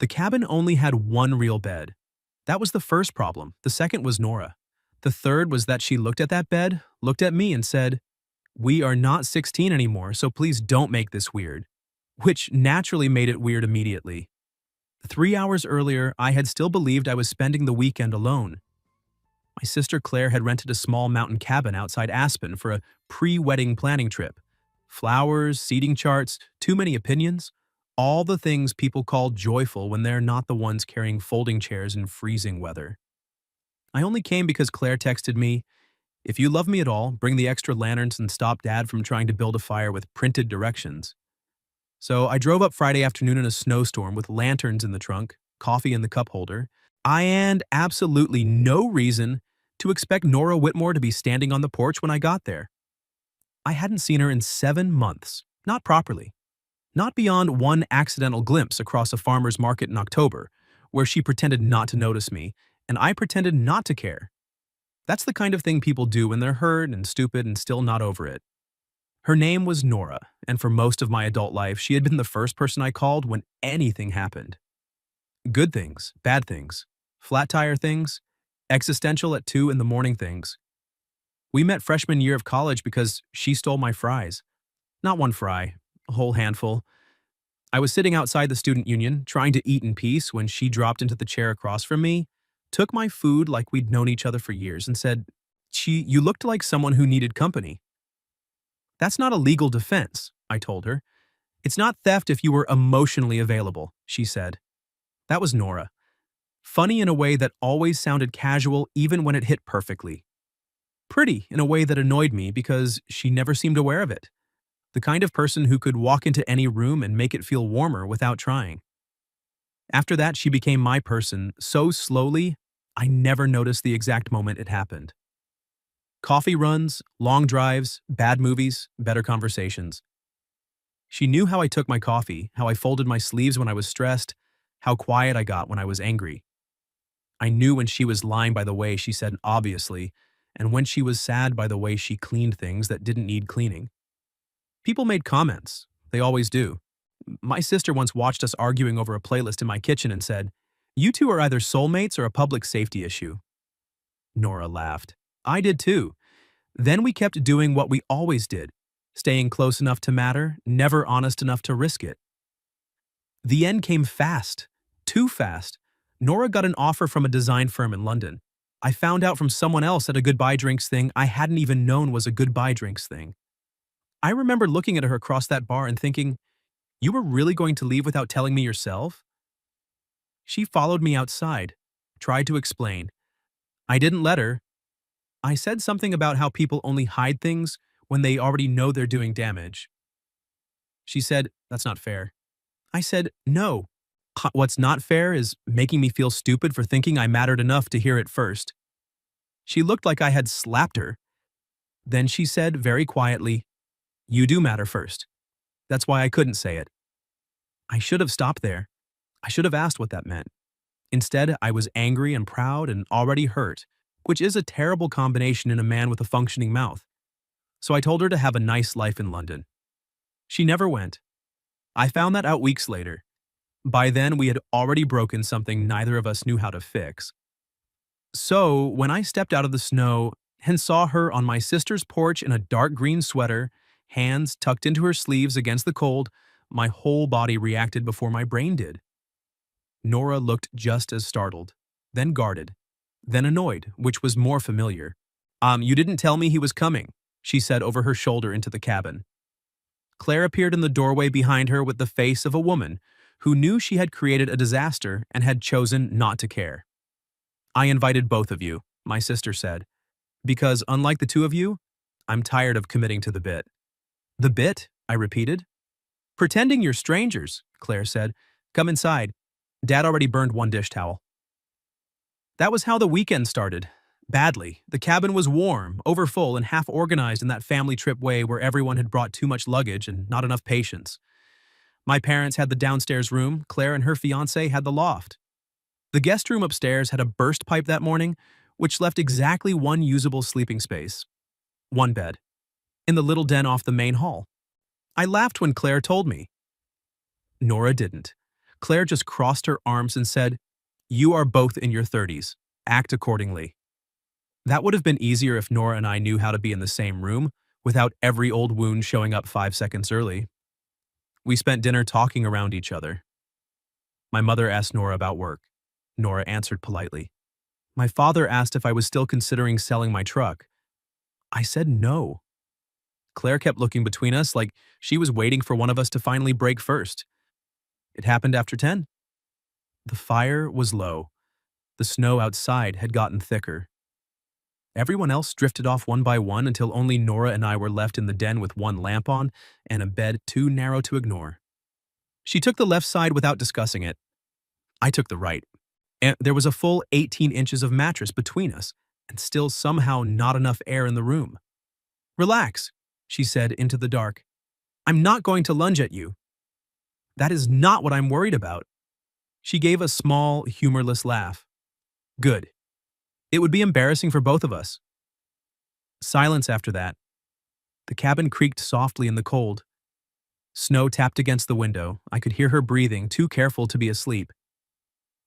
The cabin only had one real bed. That was the first problem. The second was Nora. The third was that she looked at that bed, looked at me, and said, "We are not 16 anymore, so please don't make this weird." Which naturally made it weird immediately. 3 hours earlier, I had still believed I was spending the weekend alone. My sister Claire had rented a small mountain cabin outside Aspen for a pre-wedding planning trip. Flowers, seating charts, too many opinions, all the things people call joyful when they're not the ones carrying folding chairs in freezing weather. I only came because Claire texted me, "If you love me at all, bring the extra lanterns and stop Dad from trying to build a fire with printed directions." So I drove up Friday afternoon in a snowstorm with lanterns in the trunk, coffee in the cup holder, and absolutely no reason to expect Nora Whitmore to be standing on the porch when I got there. I hadn't seen her in 7 months, not properly. Not beyond one accidental glimpse across a farmer's market in October, where she pretended not to notice me, and I pretended not to care. That's the kind of thing people do when they're hurt and stupid and still not over it. Her name was Nora, and for most of my adult life, she had been the first person I called when anything happened. Good things, bad things, flat tire things, existential at 2 in the morning things. We met freshman year of college because she stole my fries. Not one fry, a whole handful. I was sitting outside the student union, trying to eat in peace when she dropped into the chair across from me, took my food like we'd known each other for years, and said, "You looked like someone who needed company." "That's not a legal defense," I told her. "It's not theft if you were emotionally available," she said. That was Nora. Funny in a way that always sounded casual even when it hit perfectly. Pretty in a way that annoyed me because she never seemed aware of it. The kind of person who could walk into any room and make it feel warmer without trying. After that, she became my person so slowly, I never noticed the exact moment it happened. Coffee runs, long drives, bad movies, better conversations. She knew how I took my coffee, how I folded my sleeves when I was stressed, how quiet I got when I was angry. I knew when she was lying by the way she said obviously, and when she was sad by the way she cleaned things that didn't need cleaning. People made comments. They always do. My sister once watched us arguing over a playlist in my kitchen and said, "You two are either soulmates or a public safety issue." Nora laughed. I did too. Then we kept doing what we always did, staying close enough to matter, never honest enough to risk it. The end came fast. Too fast. Nora got an offer from a design firm in London. I found out from someone else at a goodbye drinks thing I hadn't even known was a goodbye drinks thing. I remember looking at her across that bar and thinking, "You were really going to leave without telling me yourself?" She followed me outside, tried to explain. I didn't let her. I said something about how people only hide things when they already know they're doing damage. She said, "That's not fair." I said, "No. What's not fair is making me feel stupid for thinking I mattered enough to hear it first." She looked like I had slapped her. Then she said very quietly, "You do matter first. That's why I couldn't say it." I should have stopped there. I should have asked what that meant. Instead, I was angry and proud and already hurt, which is a terrible combination in a man with a functioning mouth. So I told her to have a nice life in London. She never went. I found that out weeks later. By then, we had already broken something neither of us knew how to fix. So, when I stepped out of the snow and saw her on my sister's porch in a dark green sweater, hands tucked into her sleeves against the cold, my whole body reacted before my brain did. Nora looked just as startled, then guarded, then annoyed, which was more familiar. You didn't tell me he was coming," she said over her shoulder into the cabin. Claire appeared in the doorway behind her with the face of a woman who knew she had created a disaster and had chosen not to care. "I invited both of you," my sister said, "because unlike the two of you, I'm tired of committing to the bit." "The bit?" I repeated. "Pretending you're strangers," Claire said. "Come inside. Dad already burned one dish towel." That was how the weekend started. Badly. The cabin was warm, overfull, and half organized in that family trip way where everyone had brought too much luggage and not enough patience. My parents had the downstairs room, Claire and her fiancé had the loft. The guest room upstairs had a burst pipe that morning, which left exactly one usable sleeping space. One bed. In the little den off the main hall. I laughed when Claire told me. Nora didn't. Claire just crossed her arms and said, "You are both in your 30s. Act accordingly." That would have been easier if Nora and I knew how to be in the same room without every old wound showing up 5 seconds early. We spent dinner talking around each other. My mother asked Nora about work. Nora answered politely. My father asked if I was still considering selling my truck. I said no. Claire kept looking between us like she was waiting for one of us to finally break first. It happened after 10. The fire was low. The snow outside had gotten thicker. Everyone else drifted off one by one until only Nora and I were left in the den with one lamp on and a bed too narrow to ignore. She took the left side without discussing it. I took the right. And there was a full 18 inches of mattress between us, and still somehow not enough air in the room. "Relax," she said into the dark. "I'm not going to lunge at you." "That is not what I'm worried about." She gave a small, humorless laugh. "Good. It would be embarrassing for both of us." Silence after that. The cabin creaked softly in the cold. Snow tapped against the window. I could hear her breathing, too careful to be asleep.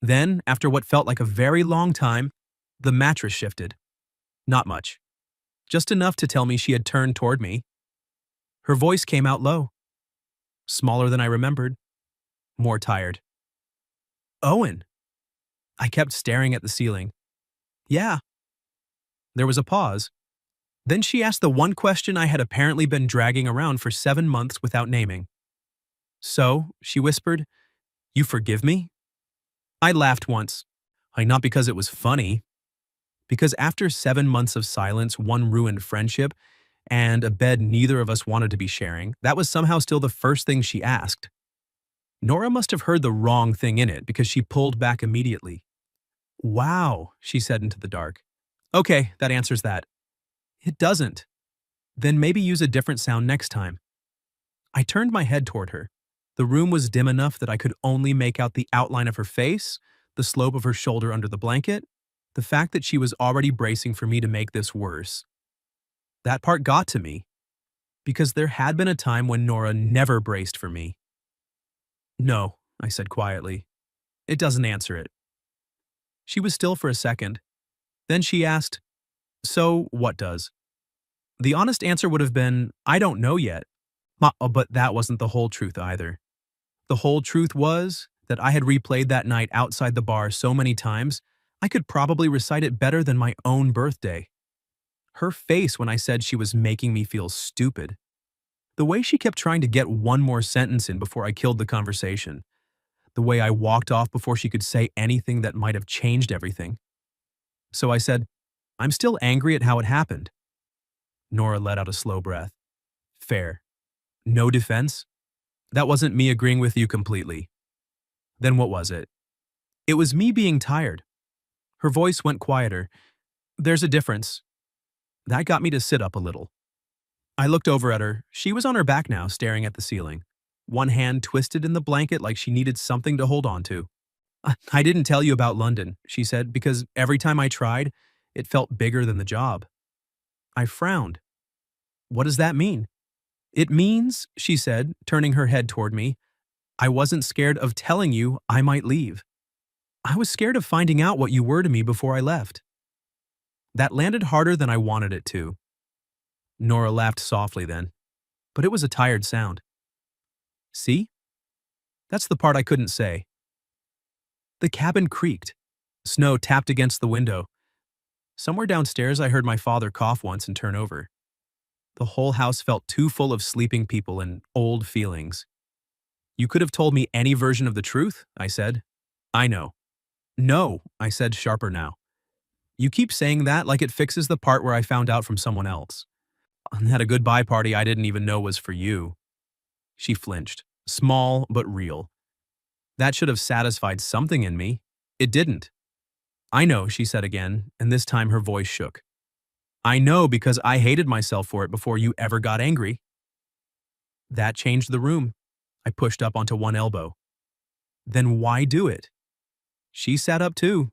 Then, after what felt like a very long time, the mattress shifted. Not much. Just enough to tell me she had turned toward me. Her voice came out low. Smaller than I remembered. More tired. "Owen." I kept staring at the ceiling. "Yeah." There was a pause. Then she asked the one question I had apparently been dragging around for 7 months without naming. "So," she whispered, "you forgive me?" I laughed once. Not because it was funny. Because after 7 months of silence, one ruined friendship, and a bed neither of us wanted to be sharing, that was somehow still the first thing she asked. Nora must have heard the wrong thing in it because she pulled back immediately. "Wow," she said into the dark. "Okay, that answers that." "It doesn't." "Then maybe use a different sound next time." I turned my head toward her. The room was dim enough that I could only make out the outline of her face, the slope of her shoulder under the blanket, the fact that she was already bracing for me to make this worse. That part got to me, because there had been a time when Nora never braced for me. "No," I said quietly. "It doesn't answer it." She was still for a second. Then she asked, "So what does?" The honest answer would have been, "I don't know yet." But that wasn't the whole truth either. The whole truth was that I had replayed that night outside the bar so many times, I could probably recite it better than my own birthday. Her face when I said she was making me feel stupid. The way she kept trying to get one more sentence in before I killed the conversation. The way I walked off before she could say anything that might have changed everything. So I said, "I'm still angry at how it happened." Nora let out a slow breath. "Fair. No defense? That wasn't me agreeing with you completely." Then what was it? "It was me being tired." Her voice went quieter. "There's a difference." That got me to sit up a little. I looked over at her. She was on her back now, staring at the ceiling. One hand twisted in the blanket like she needed something to hold on to. "I didn't tell you about London," she said, "because every time I tried, it felt bigger than the job." I frowned. "What does that mean?" "It means," she said, turning her head toward me, "I wasn't scared of telling you I might leave. I was scared of finding out what you were to me before I left." That landed harder than I wanted it to. Nora laughed softly then, but it was a tired sound. "See? That's the part I couldn't say." The cabin creaked. Snow tapped against the window. Somewhere downstairs I heard my father cough once and turn over. The whole house felt too full of sleeping people and old feelings. "You could have told me any version of the truth," I said. "I know." "No," I said, sharper now. "You keep saying that like it fixes the part where I found out from someone else. At a goodbye party I didn't even know was for you." She flinched, small but real. That should have satisfied something in me. It didn't. "I know," she said again, and this time her voice shook. "I know because I hated myself for it before you ever got angry." That changed the room. I pushed up onto one elbow. "Then why do it?" She sat up too.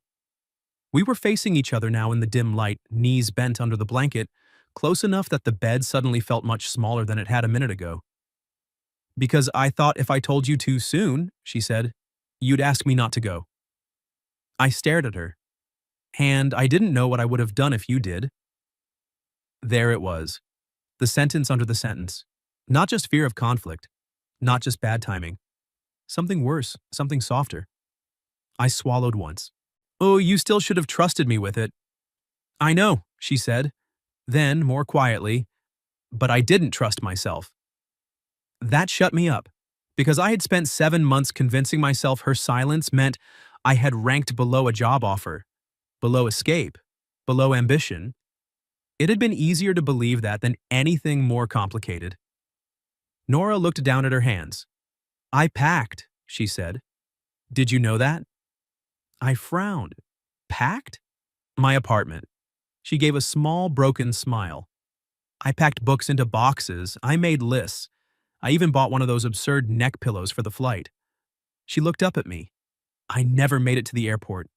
We were facing each other now in the dim light, knees bent under the blanket, close enough that the bed suddenly felt much smaller than it had a minute ago. "Because I thought if I told you too soon," she said, You'd ask me not to go. I stared at her, and I didn't know what I would have done if you did. There it was, the sentence under the sentence. Not just fear of conflict, not just bad timing. Something worse, something softer. I swallowed once. Oh, you still should have trusted me with it. I know, she said. Then, more quietly, but I didn't trust myself. That shut me up, because I had spent 7 months convincing myself her silence meant I had ranked below a job offer, below escape, below ambition. It had been easier to believe that than anything more complicated. Nora looked down at her hands. I packed, she said. Did you know that? I frowned. Packed? My apartment. She gave a small, broken smile. I packed books into boxes. I made lists. I even bought one of those absurd neck pillows for the flight. She looked up at me. I never made it to the airport.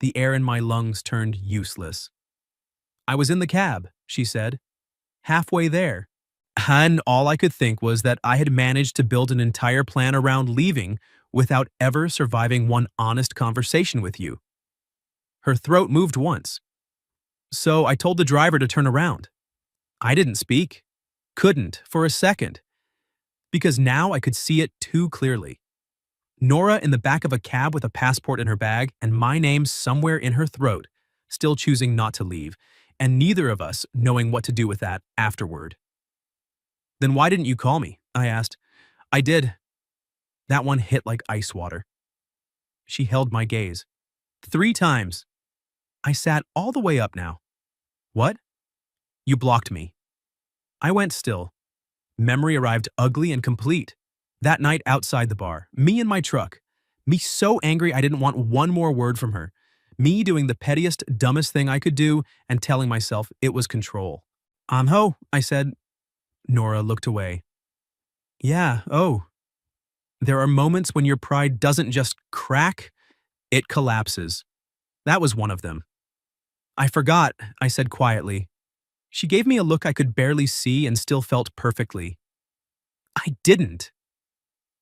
The air in my lungs turned useless. I was in the cab, she said. Halfway there. And all I could think was that I had managed to build an entire plan around leaving without ever surviving one honest conversation with you. Her throat moved once. So I told the driver to turn around. I didn't speak. Couldn't, for a second. Because now I could see it too clearly. Nora in the back of a cab with a passport in her bag and my name somewhere in her throat, still choosing not to leave, and neither of us knowing what to do with that afterward. Then why didn't you call me? I asked. I did. That one hit like ice water. She held my gaze. 3 times. I sat all the way up now. What? You blocked me. I went still. Memory arrived ugly and complete. That night outside the bar, me in my truck. Me so angry I didn't want one more word from her. Me doing the pettiest, dumbest thing I could do and telling myself it was control. Ho, I said. Nora looked away. Yeah, oh. There are moments when your pride doesn't just crack, it collapses. That was one of them. I forgot, I said quietly. She gave me a look I could barely see and still felt perfectly. I didn't.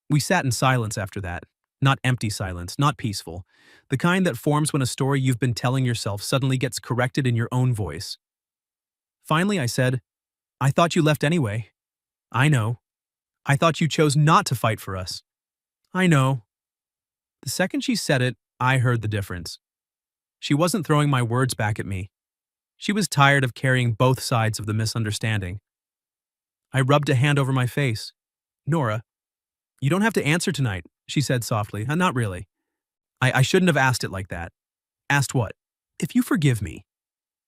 We sat in silence after that. Not empty silence, not peaceful. The kind that forms when a story you've been telling yourself suddenly gets corrected in your own voice. Finally, I said, I thought you left anyway. I know. I thought you chose not to fight for us. I know. The second she said it, I heard the difference. She wasn't throwing my words back at me. She was tired of carrying both sides of the misunderstanding. I rubbed a hand over my face. Nora, you don't have to answer tonight, she said softly. Not really. I shouldn't have asked it like that. Asked what? If you forgive me.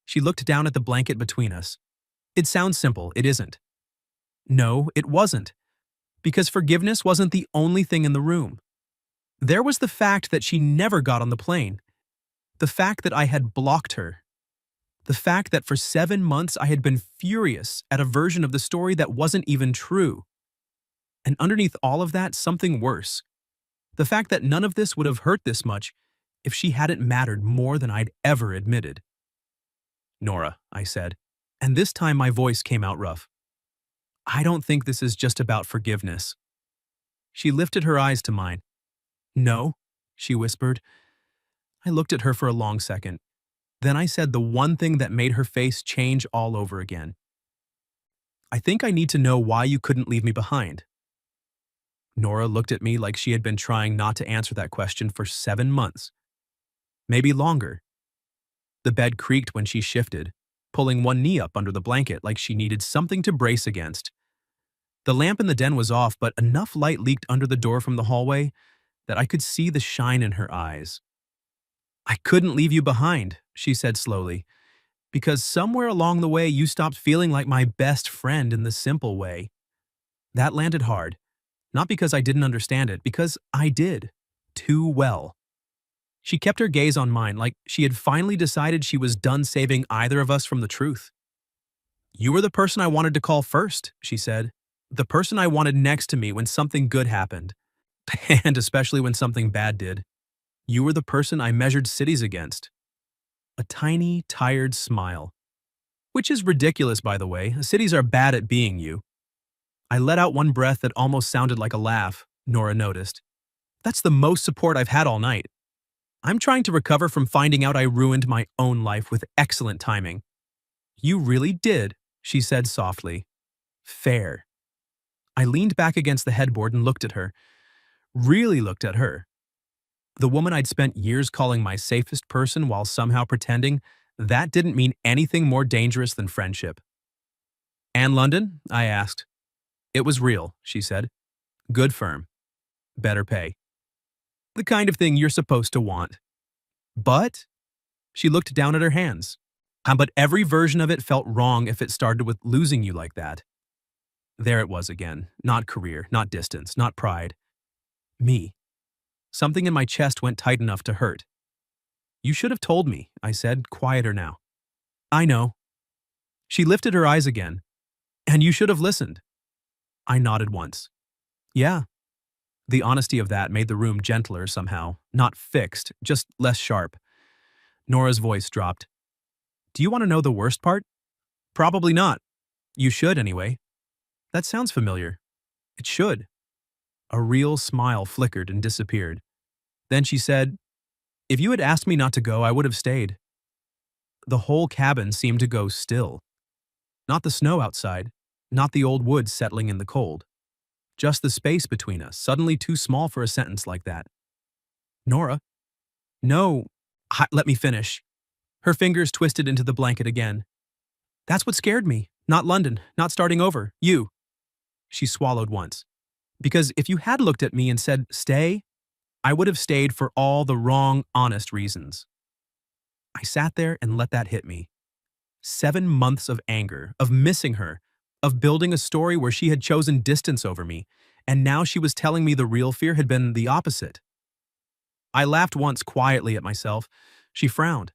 She looked down at the blanket between us. It sounds simple, it isn't. No, it wasn't. Because forgiveness wasn't the only thing in the room. There was the fact that she never got on the plane. The fact that I had blocked her. The fact that for 7 months I had been furious at a version of the story that wasn't even true. And underneath all of that, something worse. The fact that none of this would have hurt this much if she hadn't mattered more than I'd ever admitted. Nora, I said, and this time my voice came out rough. I don't think this is just about forgiveness. She lifted her eyes to mine. No, she whispered. I looked at her for a long second. Then I said the one thing that made her face change all over again. I think I need to know why you couldn't leave me behind. Nora looked at me like she had been trying not to answer that question for 7 months. Maybe longer. The bed creaked when she shifted, pulling one knee up under the blanket like she needed something to brace against. The lamp in the den was off, but enough light leaked under the door from the hallway that I could see the shine in her eyes. I couldn't leave you behind, she said slowly, because somewhere along the way you stopped feeling like my best friend in the simple way. That landed hard, not because I didn't understand it, because I did, too well. She kept her gaze on mine like she had finally decided she was done saving either of us from the truth. You were the person I wanted to call first, she said. The person I wanted next to me when something good happened. And especially when something bad did. You were the person I measured cities against. A tiny, tired smile. Which is ridiculous, by the way. Cities are bad at being you. I let out one breath that almost sounded like a laugh, Nora noticed. That's the most support I've had all night. I'm trying to recover from finding out I ruined my own life with excellent timing. You really did, she said softly. Fair. I leaned back against the headboard and looked at her. Really looked at her. The woman I'd spent years calling my safest person while somehow pretending that didn't mean anything more dangerous than friendship. And London? I asked. It was real, she said. Good firm. Better pay. The kind of thing you're supposed to want. But, she looked down at her hands. But every version of it felt wrong if it started with losing you like that. There it was again. Not career, not distance, not pride. Me. Something in my chest went tight enough to hurt. You should have told me, I said, quieter now. I know. She lifted her eyes again. And you should have listened. I nodded once. Yeah. The honesty of that made the room gentler somehow, not fixed, just less sharp. Nora's voice dropped. Do you want to know the worst part? Probably not. You should, anyway. That sounds familiar. It should. A real smile flickered and disappeared. Then she said, if you had asked me not to go, I would have stayed. The whole cabin seemed to go still. Not the snow outside, not the old woods settling in the cold. Just the space between us, suddenly too small for a sentence like that. Nora? No. Let me finish. Her fingers twisted into the blanket again. That's what scared me. Not London, not starting over. You. She swallowed once. Because if you had looked at me and said, stay, I would have stayed for all the wrong, honest reasons. I sat there and let that hit me. 7 months of anger, of missing her, of building a story where she had chosen distance over me, and now she was telling me the real fear had been the opposite. I laughed once quietly at myself. She frowned.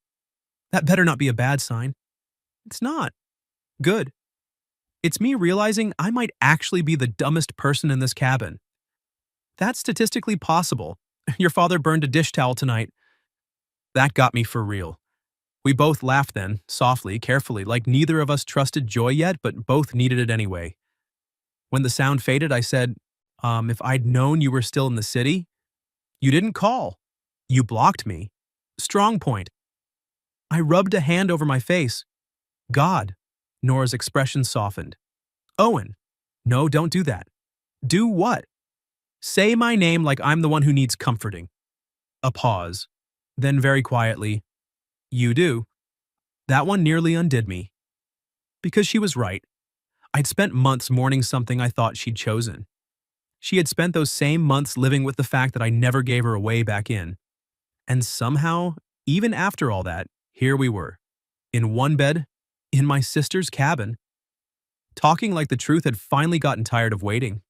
That better not be a bad sign. It's not. Good. It's me realizing I might actually be the dumbest person in this cabin. That's statistically possible. Your father burned a dish towel tonight. That got me for real. We both laughed then, softly, carefully, like neither of us trusted joy yet, but both needed it anyway. When the sound faded, I said, if I'd known you were still in the city, you didn't call. You blocked me. Strong point. I rubbed a hand over my face. God. Nora's expression softened. Owen. No, don't do that. Do what? Say my name like I'm the one who needs comforting. A pause. Then very quietly, you do. That one nearly undid me. Because she was right. I'd spent months mourning something I thought she'd chosen. She had spent those same months living with the fact that I never gave her away back in. And somehow, even after all that, here we were. In one bed, in my sister's cabin. Talking like the truth had finally gotten tired of waiting.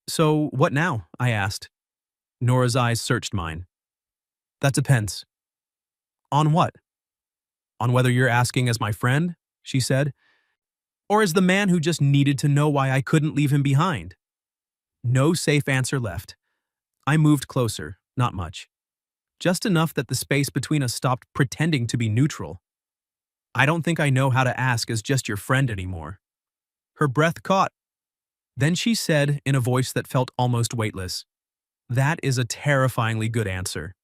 So, what now? I asked. Nora's eyes searched mine. That depends. On what? On whether you're asking as my friend, she said, or as the man who just needed to know why I couldn't leave him behind. No safe answer left. I moved closer, not much. Just enough that the space between us stopped pretending to be neutral. I don't think I know how to ask as just your friend anymore. Her breath caught. Then she said in a voice that felt almost weightless, that is a terrifyingly good answer.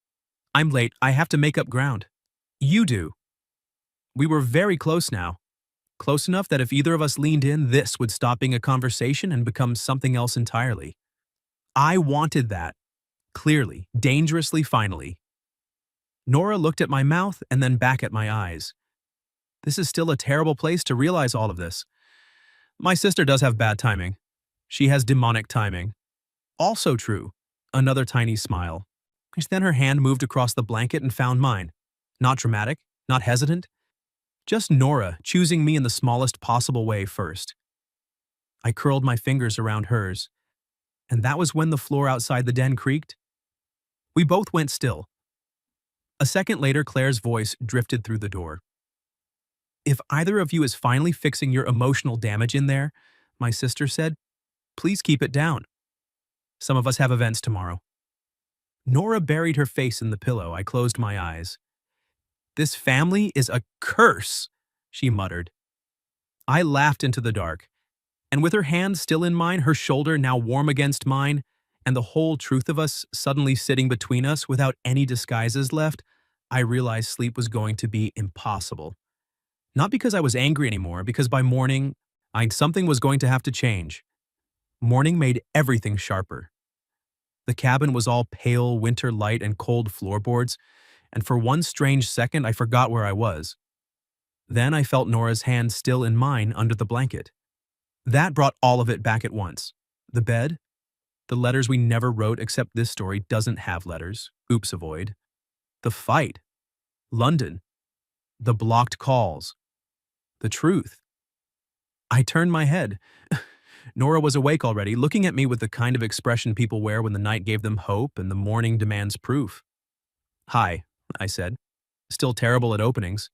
I'm late, I have to make up ground. You do. We were very close now. Close enough that if either of us leaned in, this would stop being a conversation and become something else entirely. I wanted that. Clearly, dangerously, finally. Nora looked at my mouth and then back at my eyes. This is still a terrible place to realize all of this. My sister does have bad timing. She has demonic timing. Also true. Another tiny smile. Then her hand moved across the blanket and found mine. Not dramatic, not hesitant. Just Nora choosing me in the smallest possible way first. I curled my fingers around hers. And that was when the floor outside the den creaked. We both went still. A second later, Claire's voice drifted through the door. If either of you is finally fixing your emotional damage in there, my sister said, please keep it down. Some of us have events tomorrow. Nora buried her face in the pillow. I closed my eyes. This family is a curse, she muttered. I laughed into the dark, and with her hand still in mine, her shoulder now warm against mine, and the whole truth of us suddenly sitting between us without any disguises left, I realized sleep was going to be impossible. Not because I was angry anymore, because by morning, something was going to have to change. Morning made everything sharper. The cabin was all pale winter light and cold floorboards, and for one strange second I forgot where I was. Then I felt Nora's hand still in mine under the blanket. That brought all of it back at once. The bed, the letters we never wrote except this story doesn't have letters. Oops, avoid. The fight. London. The blocked calls. The truth. I turned my head. Nora was awake already, looking at me with the kind of expression people wear when the night gave them hope and the morning demands proof. "Hi," I said. "Still terrible at openings."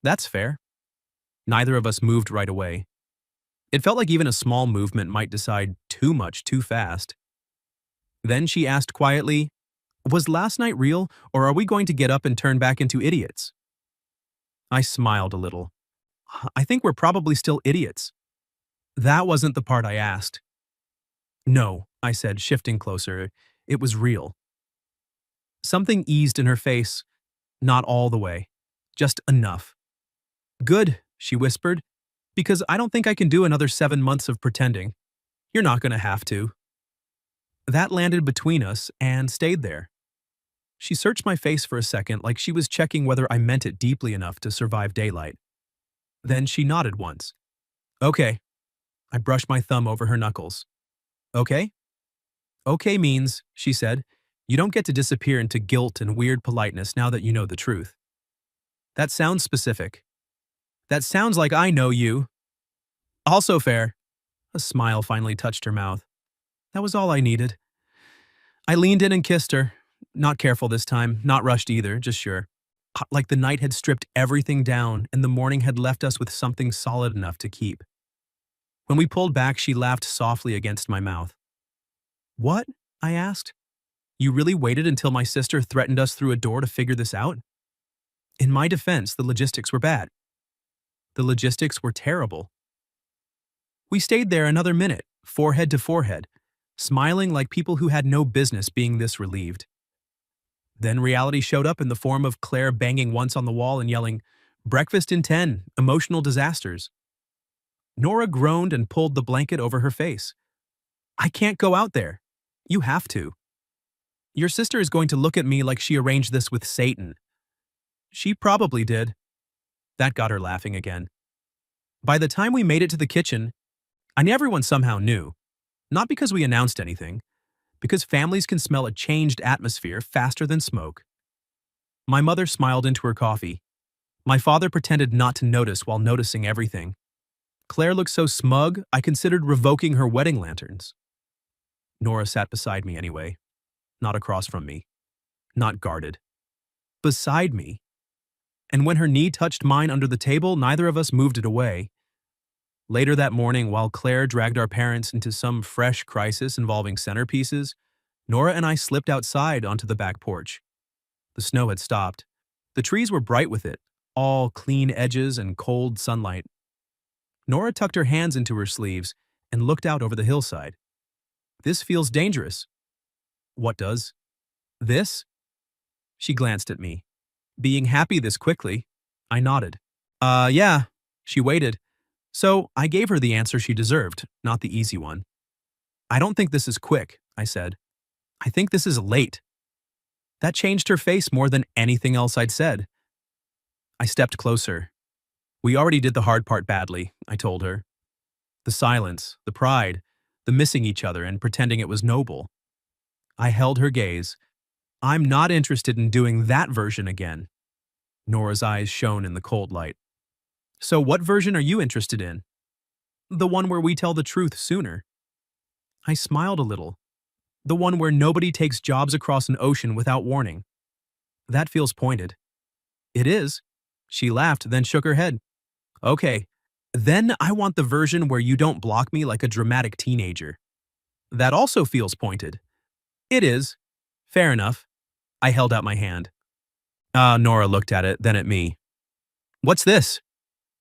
"That's fair." Neither of us moved right away. It felt like even a small movement might decide too much too fast. Then she asked quietly, "Was last night real, or are we going to get up and turn back into idiots?" I smiled a little. "I think we're probably still idiots." That wasn't the part I asked. "No," I said, shifting closer. "It was real." Something eased in her face. Not all the way. Just enough. "Good," she whispered, "because I don't think I can do another 7 months of pretending. You're not going to have to." That landed between us and stayed there. She searched my face for a second like she was checking whether I meant it deeply enough to survive daylight. Then she nodded once. "Okay." I brushed my thumb over her knuckles. "Okay?" "Okay means," she said, "you don't get to disappear into guilt and weird politeness now that you know the truth." "That sounds specific." "That sounds like I know you." "Also fair." A smile finally touched her mouth. That was all I needed. I leaned in and kissed her. Not careful this time, not rushed either, just sure. Like the night had stripped everything down and the morning had left us with something solid enough to keep. When we pulled back, she laughed softly against my mouth. "What?" I asked. "You really waited until my sister threatened us through a door to figure this out?" In my defense, the logistics were bad. The logistics were terrible. We stayed there another minute, forehead to forehead, smiling like people who had no business being this relieved. Then reality showed up in the form of Claire banging once on the wall and yelling, "Breakfast in 10, emotional disasters." Nora groaned and pulled the blanket over her face. "I can't go out there. You have to. Your sister is going to look at me like she arranged this with Satan." She probably did. That got her laughing again. By the time we made it to the kitchen, everyone somehow knew. Not because we announced anything, because families can smell a changed atmosphere faster than smoke. My mother smiled into her coffee. My father pretended not to notice while noticing everything. Claire looked so smug, I considered revoking her wedding lanterns. Nora sat beside me anyway. Not across from me. Not guarded. Beside me. And when her knee touched mine under the table, neither of us moved it away. Later that morning, while Claire dragged our parents into some fresh crisis involving centerpieces, Nora and I slipped outside onto the back porch. The snow had stopped. The trees were bright with it, all clean edges and cold sunlight. Nora tucked her hands into her sleeves and looked out over the hillside. "This feels dangerous." "What does?" "This?" She glanced at me. "Being happy this quickly." I nodded. Yeah." She waited. So I gave her the answer she deserved, not the easy one. "I don't think this is quick," I said. "I think this is late." That changed her face more than anything else I'd said. I stepped closer. "We already did the hard part badly," I told her. The silence, the pride, the missing each other and pretending it was noble. I held her gaze. "I'm not interested in doing that version again." Nora's eyes shone in the cold light. "So what version are you interested in?" "The one where we tell the truth sooner." I smiled a little. "The one where nobody takes jobs across an ocean without warning." That feels pointed. "It is." She laughed, then shook her head. "Okay. Then I want the version where you don't block me like a dramatic teenager." That also feels pointed. "It is." "Fair enough." I held out my hand. Nora looked at it, then at me. "What's this?"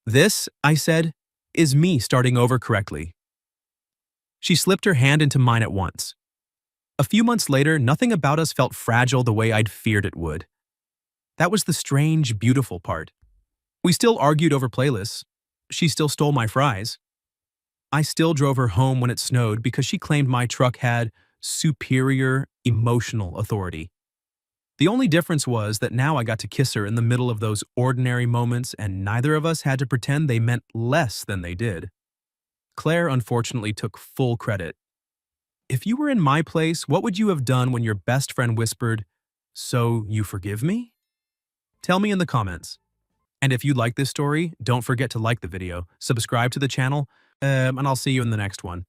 "This," I said, "is me starting over correctly." She slipped her hand into mine at once. A few months later, nothing about us felt fragile the way I'd feared it would. That was the strange, beautiful part. We still argued over playlists. She still stole my fries. I still drove her home when it snowed because she claimed my truck had superior emotional authority. The only difference was that now I got to kiss her in the middle of those ordinary moments, and neither of us had to pretend they meant less than they did. Claire unfortunately took full credit. If you were in my place, what would you have done when your best friend whispered, "So you forgive me?" Tell me in the comments. And if you like this story, don't forget to like the video, subscribe to the channel, and I'll see you in the next one.